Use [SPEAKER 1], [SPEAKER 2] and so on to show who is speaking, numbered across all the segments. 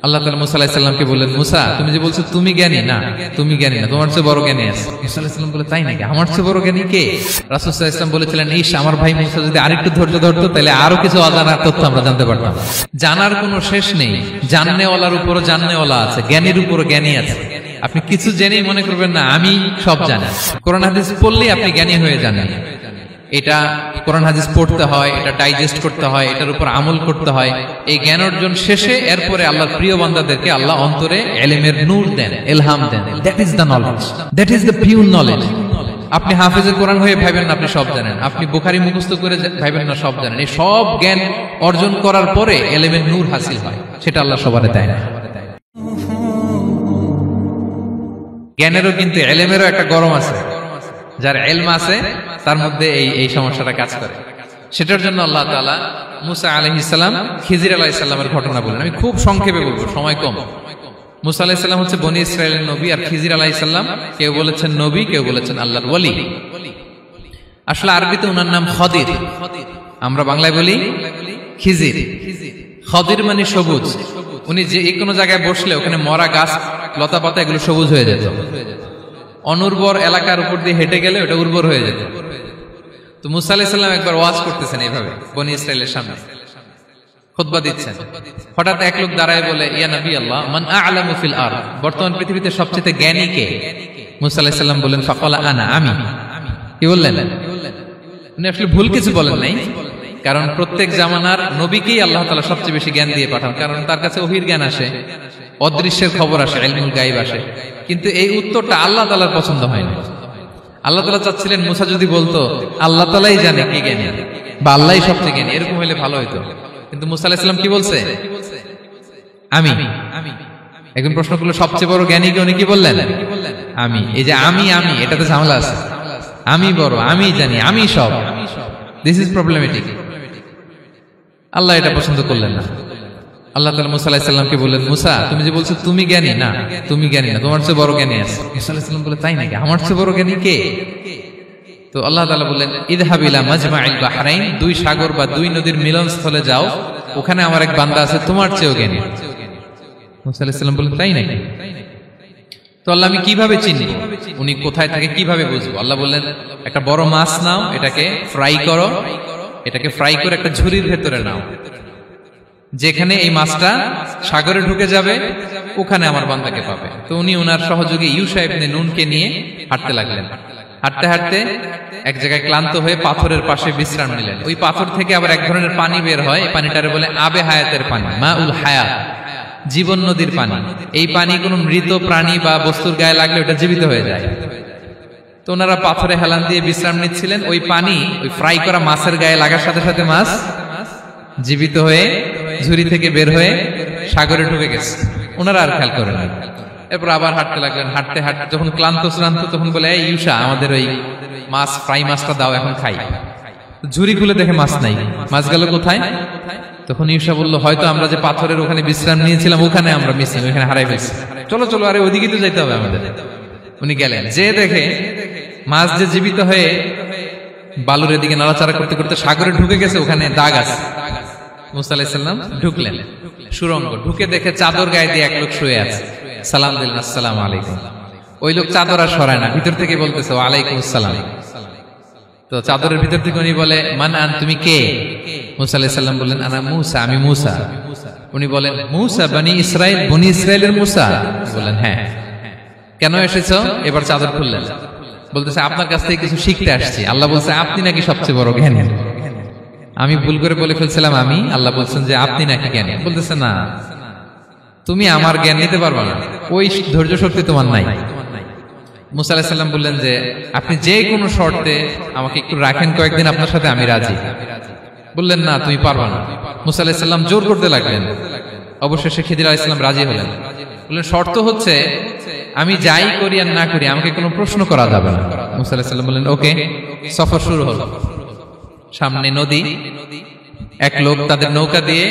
[SPEAKER 1] আল্লাহ তাআলা মুসা আলাইহিস সালামকে বললেন, মুসা তুমি যে বলছো তুমি জ্ঞানী, না তুমি জ্ঞানী না, তোমার চেয়ে বড় জ্ঞানী আছে। মুসা আলাইহিস সালাম বলে, তাই নাকি? আমার চেয়ে বড় জ্ঞানী কে? রাসূল সাল্লাল্লাহু আলাইহি ওয়াসাল্লাম বলেছিলেন, ইস আমার ভাই মুসা যদি আরেকটু ধৈর্য ধরতো তাহলে আরো কিছু অজানা তথ্য আমরা জানতে পারতাম। জানার কোনো শেষ নেই, জাননেওয়ালার উপরও জাননেওয়ালা আছে, জ্ঞানীর উপরও জ্ঞানী আছে। আপনি কিছু জেনেই মনে করবেন না আমি সব জানি। কোরআন হাদিস পড়লেই আপনি জ্ঞানী হয়ে জানেন। এটা কোরআন হাদিস পড়তে হয়, এটা ডাইজেস্ট করতে হয়, এটার উপর আমল করতে হয়। এই জ্ঞান অর্জন শেষে এরপরে আল্লাহর প্রিয় বান্দাদেরকে আল্লাহ অন্তরে ইলমের নূর দেন, ইলহাম দেন। That is the knowledge, that is the pure knowledge. আপনি হাফেজে কোরআন হয়ে ভাবেন না আপনি সব জানেন, আপনি বুখারী মুখস্থ করে ভাবেন না সব জানেন। এই সব জ্ঞান অর্জন করার পরে ইলমের নূর হাসিল হয়, সেটা আল্লাহ সবারে দেয় না। জ্ঞানেরও কিন্তু ইলমেরও একটা গরম আছে। যার ইলম আছে তার মধ্যে এই সমস্যাটা কাজ করে। সেটার জন্য আল্লাহ তাআলা মুসা আলাইহিস সালাম, খিজির আলাইহিস সালামের ঘটনা বলেন। আমি খুব সংক্ষেপে বলবো, সময় কম। মুসা আলাইহিস সালাম হচ্ছে বনি ইসরাইলের নবী, আর খিজির আলাইহিস সালাম কেউ বলেছেন নবী, কেউ বলেছেন আল্লাহর ওলি। আসলে আরবিতে ওনার নাম খদির, আমরা বাংলায় বলি খিজির। খদির মানে সবুজ। উনি যে কোনো জায়গায় বসলে ওখানে মরা গাছ লতা পাতা এগুলো সবুজ হয়ে যেত। অনুর্বর এলাকার উপর দিয়ে হেঁটে গেলে ওটা উর্বর হয়ে যেত। তো মুসা আলাইহিস সালাম একবার ওয়াজ করতেছেন এইভাবে বনি ইসরাইলের সামনে, খুতবা দিচ্ছেন। হঠাৎ এক লোক দাঁড়ায় বলে, ইয়া নবী আল্লাহ, মান আ'লামু ফিল আরদ, বর্তমান পৃথিবীতে সবচেয়ে জ্ঞানী কে? মুসা আলাইহিস সালাম বলেন, ফাকালা আনা, আমি। কি বললেন? উনি আসলে ভুল কিছু বলেন নাই, কারণ প্রত্যেক জামানার নবীকেই আল্লাহ তাআলা সবচেয়ে বেশি জ্ঞান দিয়ে পাঠান, কারণ তার কাছে ওহীর জ্ঞান আসে, অদৃশ্যের খবর আসে, ইলমুল গায়ব আসে। কিন্তু এই উত্তরটা আল্লাহ তাআলার পছন্দ হয় না। আল্লাহ তাআলা চাচ্ছিলেন মুসা যদি বলতো আল্লাহ তাআলাই জানে কে জ্ঞানী বা আল্লাহই সবচেয়ে জ্ঞানী, এরকম হলে ভালো হতো। কিন্তু মুসা আলাইহিস সালাম কি বলছে? আমি। এখন প্রশ্ন করলো সবচেয়ে বড় জ্ঞানী কে? উনি কি বললেন? আমি। এই যে আমি এটাতে ঝামেলা আছে। আমি বড়, আমি জানি, আমি সব। This is problematic. আল্লাহ এটা পছন্দ করলেন না। আল্লাহ তাআলা মুসা আলাইহিস সালামকে বললেন, মুসা তুমি যে বলছো তুমি জ্ঞানী, না তুমি জ্ঞানী না, তোমার চেয়ে বড় জ্ঞানী আছে। মুসা আলাইহিস সালাম বলে, তাই নাকি? আমার চেয়ে বড় জ্ঞানী কে? তো আল্লাহ তাআলা বললেন, ইযহাব ইলা মাজমাইল বাহরাইন, দুই সাগর বা দুই নদীর মিলনস্থলে যাও, ওখানে আমার এক বান্দা আছে তোমার চেয়েও জ্ঞানী। মুসা আলাইহিস সালাম বললেন, তাই নাকি? তো আল্লাহ আমি কিভাবে চিনব উনি কোথায় থাকে, কিভাবে বুঝবো? আল্লাহ বললেন, একটা বড় মাছ নাও, এটাকে ফ্রাই করো, এটাকে ফ্রাই করে একটা ঝুড়ির ভেতরে নাও, যেখানে এই মাছটা সাগরে ঢুকে যাবে ওখানে আমার বান্দাকে পাবে। তো উনি ওনার সহযোগী ইউশা ইবনে নুনকে নিয়ে হাঁটতে লাগলেন। হাঁটতে হাঁটতে এক জায়গায় ক্লান্ত হয়ে পাথরের পাশে বিশ্রাম নিলেন। ওই পাথর থেকে আবার এক ধরনের পানি বের হয়, এই পানিটারে বলে আবে হায়াতের পানি, মাউল হায়াত, জীবন নদীর পানি। এই পানি কোনো মৃত প্রাণী বা বস্তুর গায়ে লাগলে ওটা জীবিত হয়ে যায়। তো ওনারা পাথরে হেলান দিয়ে বিশ্রাম নিচ্ছিলেন। ওই পানি ওই ফ্রাই করা মাছের গায়ে লাগার সাথে সাথে মাছ জীবিত হয়ে ঝুড়ি থেকে বের হয়ে সাগরে ঢুকে গেছে। ওনারা আর খেয়াল করেন না। এরপর আবার হাঁটতে লাগলেন। হাঁটতে হাঁটতে যখন ক্লান্ত শ্রান্ত তখন বলে, এই ইউশা আমাদের ওই মাছ ফ্রাই মাছটা দাও, এখন খাই। ঝুড়ি খুলে দেখে মাছ নাই। মাছ গেল কোথায়? তখন ইউশা বললো, হয়তো আমরা যে পাথরের ওখানে বিশ্রাম নিয়েছিলাম ওখানে আমরা মিসিং, ওখানে হারাই ফেলছি। চলো চলো, আরে ওইদিকে তো যাইতে হবে আমাদের। উনি গেলেন, যে দেখে মাছ যে জীবিত হয়ে বালুর এদিকে নাড়াচাড়া করতে করতে সাগরে ঢুকে গেছে, ওখানে দাগ আছে। মুসা আলাইহিস সালাম ঢুকলেন সুরঙ্গ, ঢুকে দেখে চাদর গায়ে দিয়ে এক লোক শুয়ে আছে। সালাম দিলেন, আসসালামু আলাইকুম। ওই লোক চাদর আর সরায় না, ভিতর থেকে বলতেছে ওয়ালাইকুম আসসালাম। তো চাদরের ভিতর থেকে উনি বলে, মান আন, তুমি কে? মুসা আলাইহিস সালাম বললেন, আনা মুসা, আমি মুসা। উনি বলেন, মুসা বনি ইসরাইল, বনি ইসরাইলের মুসা? বলেন, হ্যাঁ। কেন এসেছো? এবার চাদর খুললেন। বলতেছে, আপনার কাছ থেকে কিছু শিখতে আসছি। আল্লাহ বলছে আপনি নাকি সবচেয়ে বড় জ্ঞানী। আমি ভুল করে বলে ফেলছিলাম আমি, আল্লাহ বলছেন যে আপনি নাকি জ্ঞানী। বলতেছে, না তুমি আমার জ্ঞান নিতে পারবে না, ওই ধৈর্য শক্তি তোমার নাই। মুসা আলাইহিস সালাম বললেন যে আপনি যে কোনো শর্তে আমাকে একটু রাখেন কয়েকদিন, আপনার সাথে আমি রাজি। বললেন, না তুমি পারবে না। মুসা আলাইহিস সালাম জোর করতে লাগলেন। অবশেষে খিদির আলাইহিস সালাম রাজি হলেন। বললেন, শর্ত হচ্ছে আমি যাই করি আর না করি আমাকে কোনো প্রশ্ন করা যাবে না। মুসা আলাইহিস সালাম বললেন, ওকে। সফর শুরু হলো। সামনে নদী, এক লোক তাদের নৌকা দিয়ে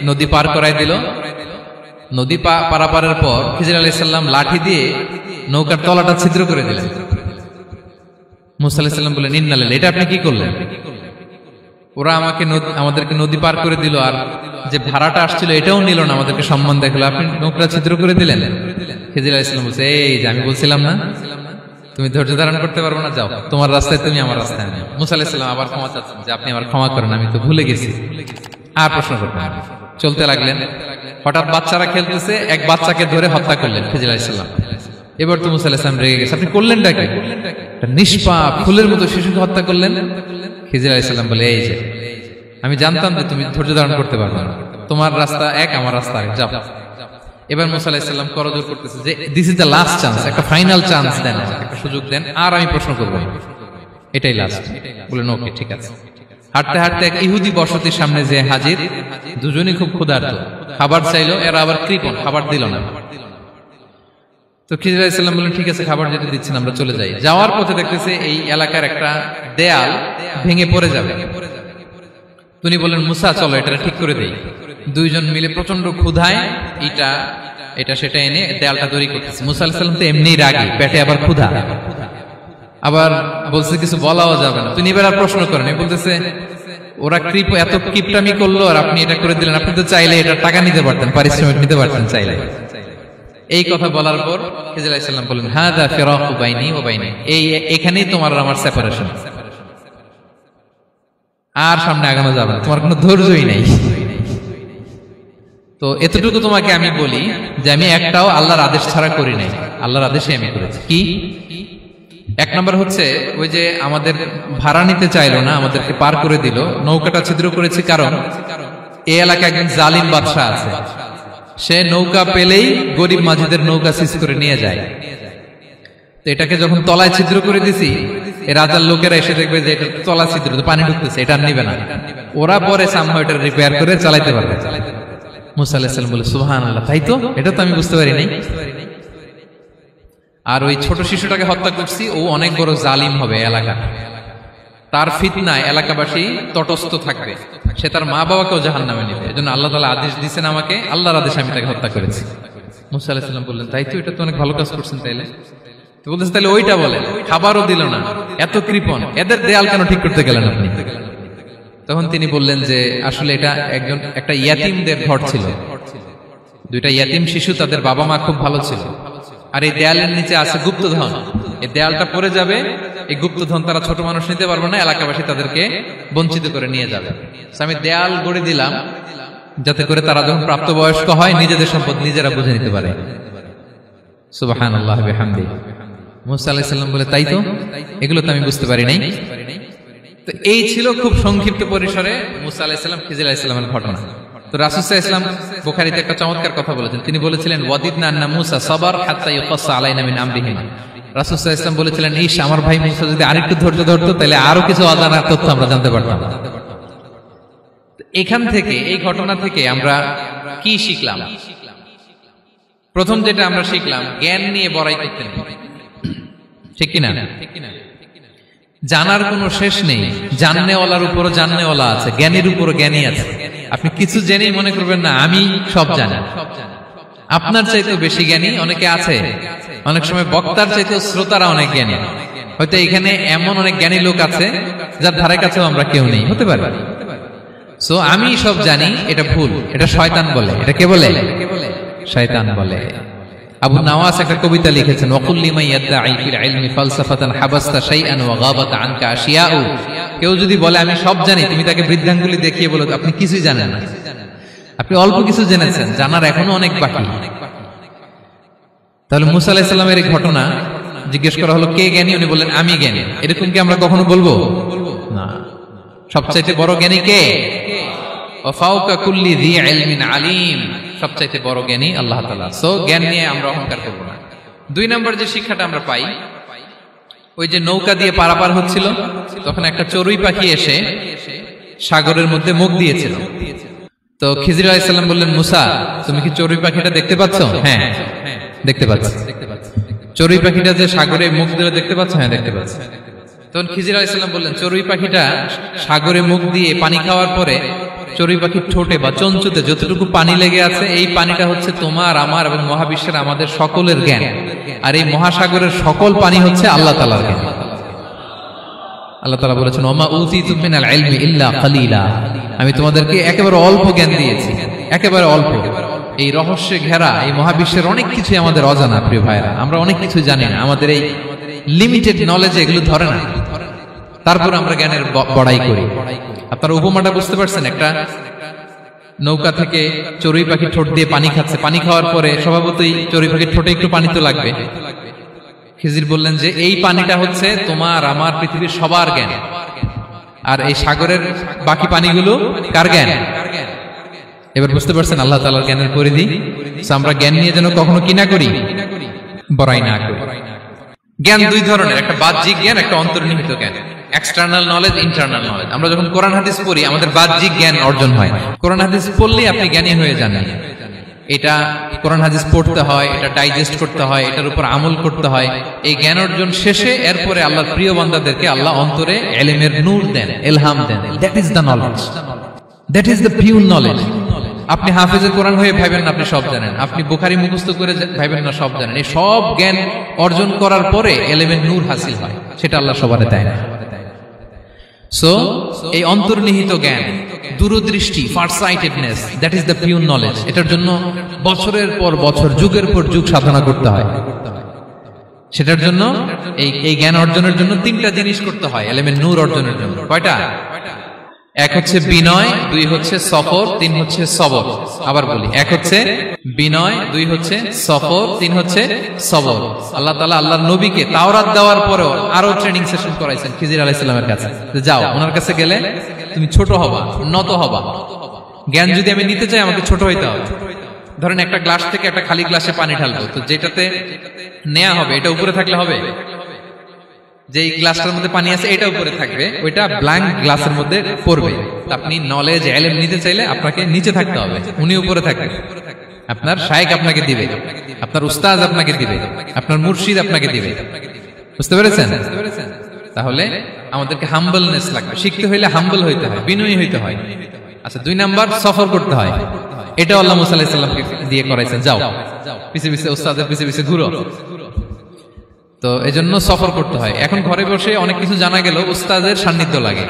[SPEAKER 1] নদী পার করাই দিল। নদী পারাপারের পর খিজির আলাইহিস সালাম লাঠি দিয়ে নৌকার তলাটা ছিদ্র করে দিলেন। মুসা আলাইহিস সালাম বললেন, ইন্না লিল্লাহি, এটা আপনি কি করলেন? ওরা আমাদেরকে নদী পার করে দিল, আর যে ভাড়াটা আসছিল এটাও নিল না, আমাদেরকে সম্মান দেখালো, আপনি নৌকা ছিদ্র করে দিলেন। খিজির আলাইহিস সালাম বলছে, এই যে আমি বলছিলাম না তুমি ধৈর্য ধারণ করতে পারবো না, যাও তোমার রাস্তায় তুমি আমার রাস্তায় আনো। মুসা আলাইহিস সালাম আবার ক্ষমা চাচ্ছেন যে আপনি আমার ক্ষমা করেন, আমি তো ভুলে গেছি, আর প্রশ্ন করবেন না। চলতে লাগলেন। হঠাৎ বাচ্চারা খেলতেছে, এক বাচ্চাকে ধরে হত্যা করলেন খিজির আলাইহিস সালাম। এবার তো মুসা আলাইহিস সালাম রেগে গেছে, আপনি করলেনটা কি? নিষ্পাপ ফুলের মতো শিশুকে হত্যা করলেন। খিজির আলাইহিস সালাম বলে, এই যে আমি জানতাম যে তুমি ধৈর্য ধারণ করতে পারবে না, তোমার রাস্তা এক, আমার রাস্তা এক, যাও। এবার মুসা আলাইহিস সালাম করজোর করতেছে যে this is the last chance, একটা ফাইনাল চান্স দেন, একটা সুযোগ দেন, আর আমি প্রশ্ন করব, এটাই লাস্ট। বলেন ওকে ঠিক আছে। হাঁটতে হাঁটতে এক ইহুদি বসতির সামনে যে হাজির, দুজনই খুব ক্ষুধার্ত, খাবার চাইলো, এরা আবার কৃপণ, খাবার দিল না। তো খিজির আলাইহিস সালাম বললেন, ঠিক আছে খাবার যেটা দিচ্ছেন আমরা চলে যাই। যাওয়ার পথে দেখতেছে এই এলাকার একটা দেয়াল ভেঙে পড়ে যাবে। তিনি বললেন, মুসা চলো এটা ঠিক করে দেই। দুইজন মিলে প্রচন্ড ক্ষুধায় এটা সেটা এনে দেয়ালটা তৈরি করতেছে। মুসা আলাইহিস সালাম তো এমনিই রাগী, পেটে আবার ক্ষুধা, আবার বলছে কিছু বলাও যাবে না। তিনি এবার আর প্রশ্ন করেন, বলতেছে ওরা এত কিপটামি করলো আর আপনি এটা করে দিলেন, আপনি তো চাইলে এটা টাকা নিতে পারতেন, পারিশ্রমিক নিতে পারতেন চাইলে। এই কথা বলার পর খিজির আলাইহিস সালাম বললেন, হাযা ফিরাকু বাইনি ওয়া বাইনি, এখানেই তোমার আর আমার সেপারেশন, আর সামনে আগানো যাবে না, তোমার কোনো ধৈর্যই নেই। তো এতটুকু তোমাকে আমি বলি যে আমি একটাও আল্লাহর আদেশ ছাড়া করি নাই, আল্লাহর আদেশে আমি করেছি। কি? এক নম্বর হচ্ছে ওই যে আমাদের ভাড়া নিতে চাইলো না, আমাদেরকে পার করে দিল, নৌকাটা ছিদ্র করেছি কারণ এই এলাকায় একজন জালিম বাদশা আছে, সে নৌকা পেলেই গরিব মাঝিদের নৌকা সিজ করে নিয়ে যায়। তো এটাকে যখন তলায় ছিদ্র করে দিছি, এই রাজার লোকেরা এসে দেখবে যে এটা তলা ছিদ্র, পানি ঢুকতেছে, এটা নিবে না, ওরা পরে সামহাও এটা রিপেয়ার করে চালাইতে পারবে। মুসা আলাইহিস সালাম বলে, সুবহানাল্লাহ, তাই তো, এটা তো আমি বুঝতে পারি নাই। আর ওই ছোট শিশুটাকে হত্যা করছি, ও অনেক বড় জালিম হবে এলাকা, তার ফিতনায় এলাকাবাসী তটস্থ থাকবে, সে তার মা বাবাকেও জাহান্নামে নেবে, এজন্য আল্লাহ তাআলা আদেশ দিয়েছেন আমাকে, আল্লাহর আদেশে আমি তাকে হত্যা করেছি। মুসা আলাইহিস সালাম বললেন, তাই তো, এটা তো অনেক ভালো কাজ করছেন। তাইলে তো বলতেছে, তাহলে ওইটা বলেন, খাবারও দিল না, এত কৃপণ, এদের দেয়াল কেন ঠিক করতে গেলেন আপনি? তখন তিনি বললেন যে আসলে এটা একটা ইয়াতিমদের ঘর ছিল, দুইটা ইয়াতিম শিশু, তাদের বাবা মা খুব ভালো ছিল, আর এই দেয়ালের নিচে আছে গুপ্তধন, এই দেয়ালটা পড়ে যাবে, এই গুপ্তধন তারা ছোট মানুষ নিতে পারবে না, এলাকাবাসী তাদেরকে বঞ্চিত করে নিয়ে যাবে। আমি দেয়াল গড়ে দিলাম যাতে করে তারা যখন প্রাপ্তবয়স্ক হয় নিজেদের সম্পদ নিজেরা বুঝে নিতে পারে। সুবহানাল্লাহ বিহামদি। মুসা আলাইহিস সালাম বলে, তাই তো, এগুলো তো আমি বুঝতে পারি নাই। তো এই ছিল খুব সংক্ষিপ্ত পরিসরে মুসা আলাইহিস সালাম খিজির আলাইহিস সালামের ঘটনা। তো রাসূল সাল্লাল্লাহু আলাইহি ওয়াসাল্লাম বুখারীতে একটা চমৎকার কথা বলেছেন, তিনি বলেছিলেন, ওয়াদিদনা আন্না মুসা সাবার হাত্তা ইউকাসসা আলাইনা মিন আমরিহিমা। রাসূল সাল্লাল্লাহু আলাইহি ওয়াসাল্লাম বলেছিলেন, ইস, আমার ভাই মুসা যদি আরেকটু ধৈর্য ধরতো তাহলে আরো কিছু অজানা তথ্য আমরা জানতে পারতাম। এখান থেকে, এই ঘটনা থেকে আমরা কি শিখলাম? প্রথম যেটা আমরা শিখলাম, জ্ঞান নিয়ে বড়াই করতে নেই, ঠিক কিনা? জানার কোনো শেষ নেই, জাননেওয়ালার উপরও জাননেওয়ালা আছে, জ্ঞানীর উপরও জ্ঞানী আছে। আপনি কিছু জেনেই মনে করবেন না আমি সব জানি, আপনার চাইতেও বেশি জ্ঞানী অনেকে আছে। অনেক সময় বক্তার চাইতেও শ্রোতারা অনেক জ্ঞানী। হয়তো এখানে এমন অনেক জ্ঞানী লোক আছে যার ধারে কাছেও আমরা কেউ নেই, হতে পারে। সো আমি সব জানি, এটা ভুল, এটা শয়তান বলে। এটা কে বলে? শয়তান বলে। আবু নাওয়াস একটা কবিতা লিখেছেন, ওয়াকুল লিমান ইয়াদঈ ফিল ইলমি ফালসাফাতান হাবাসতা শাইআন ওয়া গাবাত আনকা আশিয়াউ। কেউ যদি বলে আমি সব জানি, তুমি তাকে বৃদ্ধাঙ্গুলি দেখিয়ে বলো আপনি কিছুই জানেন না, আপনি অল্প কিছু জেনেছেন, জানার এখনো অনেক বাকি। তাহলে মুসা আলাইহিস সালামের এই ঘটনা জিজ্ঞেস করা হলো, কে জ্ঞানী? উনি বললেন, আমি জ্ঞানী। এরকম কি আমরা কখনো বলবো না? সবচাইতে বড় জ্ঞানী কে? ওয়া ফাওকা কুল্লি যী ইলমিন আলিম। সবচাইতে বড় জ্ঞানী আল্লাহ তাআলা। সো জ্ঞান নিয়ে আমরা অহংকার করব না। দুই নাম্বার যে শিক্ষাটা আমরা পাই, ওই যে নৌকা দিয়ে পারাপার হচ্ছিল, তখন একটা চড়ুই পাখি এসে সাগরের মধ্যে মুখ দিয়েছিল। তো খিজির আলাইহিস সালাম বললেন, মুসা, তুমি কি চড়ুই পাখিটা দেখতে পাচ্ছ? হ্যাঁ, দেখতে পাচ্ছি। চড়ুই পাখিটা যে সাগরে মুখ দিলে দেখতে পাচ্ছ? হ্যাঁ, দেখতে পাচ্ছি। তখন খিজির আলাইহিস সালাম বললেন, চড়ুই পাখিটা সাগরে মুখ দিয়ে পানি খাওয়ার পরে চড়ুই পাখির ঠোঁটে বা চঞ্চুতে যতটুকু পানি লেগে আছে, এই পানিটা হচ্ছে তোমার, আমার এবং মহাবিশ্বের আমাদের সকলের জ্ঞান। আর এই মহাসাগরের সকল পানি হচ্ছে আল্লাহ তাআলার জ্ঞান। আল্লাহ তাআলা বলেছেন ওমা উতিতুম মিনাল ইলমি ইল্লা কালিলা, আমি তোমাদেরকে একেবারে অল্প জ্ঞান দিয়েছি, একেবারে অল্প। এই রহস্যে ঘেরা এই মহাবিশ্বের অনেক কিছু আমাদের অজানা প্রিয় ভাইরা, আমরা অনেক কিছু জানি না, আমাদের এই লিমিটেড নলেজ এগুলো ধরে না, তারপর আমরা জ্ঞানের বড়াই করি। আপনারা উপমাটা বুঝতে পারছেন? একটা নৌকা থেকে চড়ুই পাখি ঠোঁট দিয়ে পানি খাচ্ছে, পানি খাওয়ার পরে স্বভাবতই চড়ুই পাখির ঠোঁটে একটু পানি তো লাগবে। খিজির বললেন যে এই পানিটা হচ্ছে তোমার আমার পৃথিবীর সবার জ্ঞান, আর এই সাগরের বাকি পানিগুলো কার জ্ঞান? এবার বুঝতে পারছেন আল্লাহ তাআলার জ্ঞানের পরিধি। আমরা জ্ঞান নিয়ে যেন কখনো কি না করি, বড়াই না করি। জ্ঞান দুই ধরনের, একটা বাহ্যিক জ্ঞান, একটা অন্তর্নিহিত জ্ঞান। External knowledge, internal knowledge. আমরা যখন কোরআন হাদিস পড়ি আমাদের বাহ্যিক জ্ঞান অর্জন হয়। কোরআন হাদিস পড়লেই আপনি জ্ঞানী হয়ে যান। এটা কোরআন হাদিস পড়তে হয়, এটা ডাইজেস্ট করতে হয়, এটার উপর আমল করতে হয়। এই জ্ঞান অর্জন শেষে এরপরে আল্লাহর প্রিয় বান্দাদেরকে আল্লাহ অন্তরে ইলমের নূর দেন, ইলহাম দেন। That is the knowledge, that is the pure knowledge. আপনি হাফেজে কোরআন হয়ে ভাবেন না আপনি সব জানেন, আপনি বুখারী মুখস্থ করে ভাবেন না সব জানেন। এই সব জ্ঞান অর্জন করার পরে ইলমের নূর হাসিল হয়, সেটা আল্লাহ সবারে দেয় না। সো এই অন্তর্নিহিত জ্ঞান, দূরদৃষ্টি, farsightedness, that is the pure knowledge. এটার জন্য বছরের পর বছর, যুগের পর যুগ সাধনা করতে হয়। সেটার জন্য এই জ্ঞান অর্জনের জন্য তিনটা জিনিস করতে হয় ইলমের নূর অর্জনের জন্য। কয়টা? এক হচ্ছে বিনয়, দুই হচ্ছে সফর, তিন হচ্ছে সবর। আবার বলি, এক হচ্ছে বিনয়, দুই হচ্ছে সফর, তিন হচ্ছে সবর। আল্লাহ তাআলা আল্লাহর নবীকে তাওরাত দেওয়ার পরেও আরো ট্রেনিং সেশন করাইছেন খিজির আলাইহিস সালামের কাছে। যাও, ওনার কাছে গেলে তুমি ছোট হবা, নত হবা। জ্ঞান যদি আমি নিতে চাই আমাকে ছোট হইতে হবে। ধরেন একটা গ্লাস থেকে একটা খালি গ্লাসে পানি ঢালবো, তো যেটাতে নেওয়া হবে এটা উপরে থাকলে হবে? যে গ্লাসটার মধ্যে পানি আছে এটা উপরে থাকবে, ওইটা ব্ল্যাঙ্ক গ্লাসের মধ্যে পড়বে। আপনি নলেজ ইলম নিতে চাইলে আপনাকে নিচে থাকতে হবে, উনি উপরে থাকবে। আপনার শায়েখ আপনাকে দিবে, আপনার উস্তাদ আপনাকে দিবে, আপনার মুর্শিদ আপনাকে দিবে। বুঝতে পেরেছেন? তাহলে আমাদেরকে হাম্বলনেস লাগবে। শিখতে হইলে হাম্বল হইতে হয়, বিনয়ী হইতে হয়। আচ্ছা, দুই নাম্বার সফর করতে হয়। এটাও আল্লাহ মুসা আলাইহিস সালামকে দিয়ে করাইছেন, যাও পিছে পিছে উস্তাদের পিছে পিছে ঘুরো। তো এজন্য সফর করতে হয়। এখন ঘরে বসে অনেক কিছু জানা গেল, উস্তাদের সান্নিধ্য লাগে,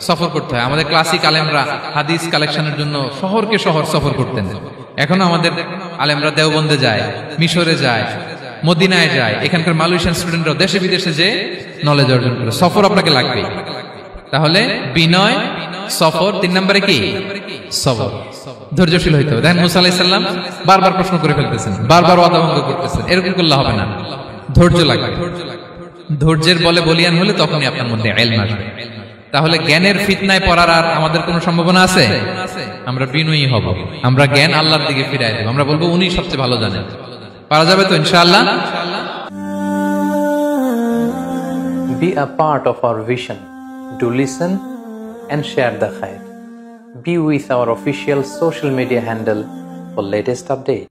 [SPEAKER 1] সফর করতে হয়। আমাদের ক্লাসিক আলেমরা হাদিস কালেকশনের জন্য শহরকে শহর সফর করতেন। এখনো আমাদের আলেমরা দেওবন্দে যায়, মিশরে যায়, মদিনায় যায়। এখানকার মালয়েশিয়ান স্টুডেন্টরা দেশে বিদেশে যে নলেজ অর্জন করে। সফর আপনাকে লাগবে। তাহলে বিনয়, সফর, তিন নম্বরে কি? সবর। ধৈর্যশীল হইতে হবে। দেখেন মুসা আলাইহিস সালাম বারবার প্রশ্ন করে ফেলতেছেন, বারবার ওয়াদা ভঙ্গ করতেছেন। এরকম করলে হবে না, ধৈর্য লাগবে। ধৈর্যের বলে বলিয়ান হলে তখনই আপনার মধ্যে ইলম আসবে। তাহলে জ্ঞানের ফিতনায় পড়ার আর আমাদের কোনো সম্ভাবনা আছে? আমরা বিনয়ী হব, আমরা জ্ঞান আল্লাহর দিকে ফিরাই দেব। আমরা বলবো উনি সবচেয়ে ভালো জানেন। পারা যাবে তো ইনশাআল্লাহ?
[SPEAKER 2] Be a part of our vision. Do listen and share the khair. Be with our official social media handle for latest updates.